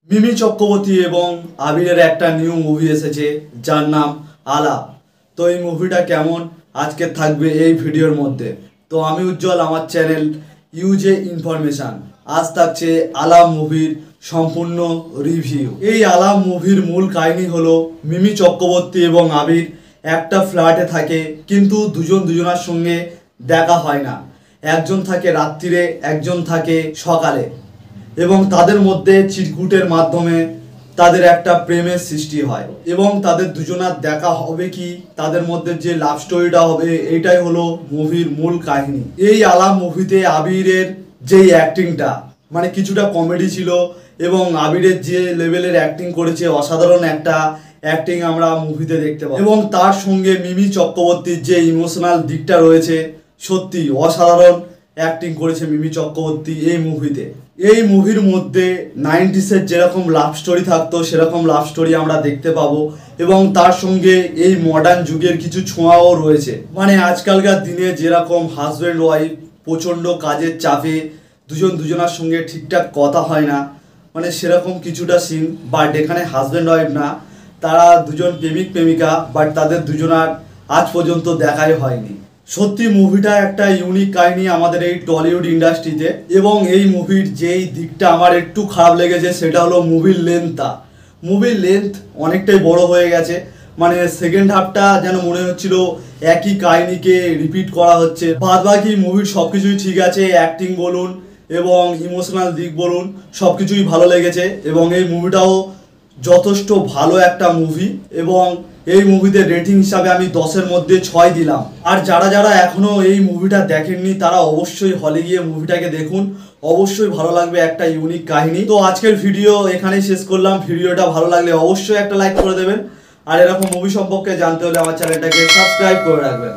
মিমি চক্রবর্তী এবং আবিরের একটা নিউ মুভি এসেছে যার নাম আলাপ। তো এই মুভিটা কেমন আজকে থাকবে এই ভিডিওর মধ্যে। তো আমি উজ্জ্বল, আমার চ্যানেল ইউজে ইনফরমেশান। আজ থাকছে আলাপ মুভির সম্পূর্ণ রিভিউ। এই আলাপ মুভির মূল কাহিনী হলো মিমি চক্রবর্তী এবং আবির একটা ফ্ল্যাটে থাকে, কিন্তু দুজনার সঙ্গে দেখা হয় না। একজন থাকে রাত্রিরে, একজন থাকে সকালে, এবং তাদের মধ্যে চিরকুটের মাধ্যমে তাদের একটা প্রেমের সৃষ্টি হয় এবং তাদের দুজনার দেখা হবে কি, তাদের মধ্যে যে লাভ স্টোরিটা হবে, এইটাই হলো মুভির মূল কাহিনী। এই আলাপ মুভিতে আবিরের যেই অ্যাক্টিংটা মানে কিছুটা কমেডি ছিল এবং আবিরের যে লেভেলের অ্যাক্টিং করেছে, অসাধারণ একটা অ্যাক্টিং আমরা মুভিতে দেখতে পাই। এবং তার সঙ্গে মিমি চক্রবর্তীর যে ইমোশনাল দিকটা রয়েছে, সত্যি অসাধারণ অ্যাক্টিং করেছে মিমি চক্রবর্তী এই মুভিতে। এই মুভির মধ্যে 90s যেরকম লাভ স্টোরি থাকতো সেরকম লাভ স্টোরি আমরা দেখতে পাবো, এবং তার সঙ্গে এই মডার্ন যুগের কিছু ছোঁয়াও রয়েছে। মানে আজকালকার দিনে যেরকম হাজব্যান্ড ওয়াইফ প্রচণ্ড কাজের চাপে দুজনার সঙ্গে ঠিকঠাক কথা হয় না, মানে সেরকম কিছুটা সিন। বাট এখানে হাজব্যান্ড ওয়াইফ না, তারা দুজন প্রেমিক প্রেমিকা, বাট তাদের দুজনার আজ পর্যন্ত দেখাই হয়নি। সত্যি মুভিটা একটা ইউনিক কাহিনী আমাদের এই টলিউড ইন্ডাস্ট্রিতে। এবং এই মুভির যেই দিকটা আমার একটু খারাপ লেগেছে সেটা হলো মুভির লেন্থ অনেকটাই বড় হয়ে গেছে। মানে সেকেন্ড হাফটা যেন মনে হচ্ছিল একই কাহিনীকে রিপিট করা হচ্ছে। বাদ বাকি মুভির সব কিছুই ঠিক আছে, অ্যাক্টিং বলুন এবং ইমোশনাল দিক বলুন, সব কিছুই ভালো লেগেছে। এবং এই মুভিটাও যথেষ্ট ভালো একটা মুভি, এবং এই মুভিতে রেটিং হিসাবে আমি 10-এর মধ্যে 6 দিলাম। আর যারা এখনও এই মুভিটা দেখেননি তারা অবশ্যই হলে গিয়ে মুভিটাকে দেখুন, অবশ্যই ভালো লাগবে, একটা ইউনিক কাহিনী। তো আজকের ভিডিও এখানেই শেষ করলাম। ভিডিওটা ভালো লাগলে অবশ্যই একটা লাইক করে দেবেন, আর এরকম মুভি সম্পর্কে জানতে হলে আমার চ্যানেলটাকে সাবস্ক্রাইব করে রাখবেন।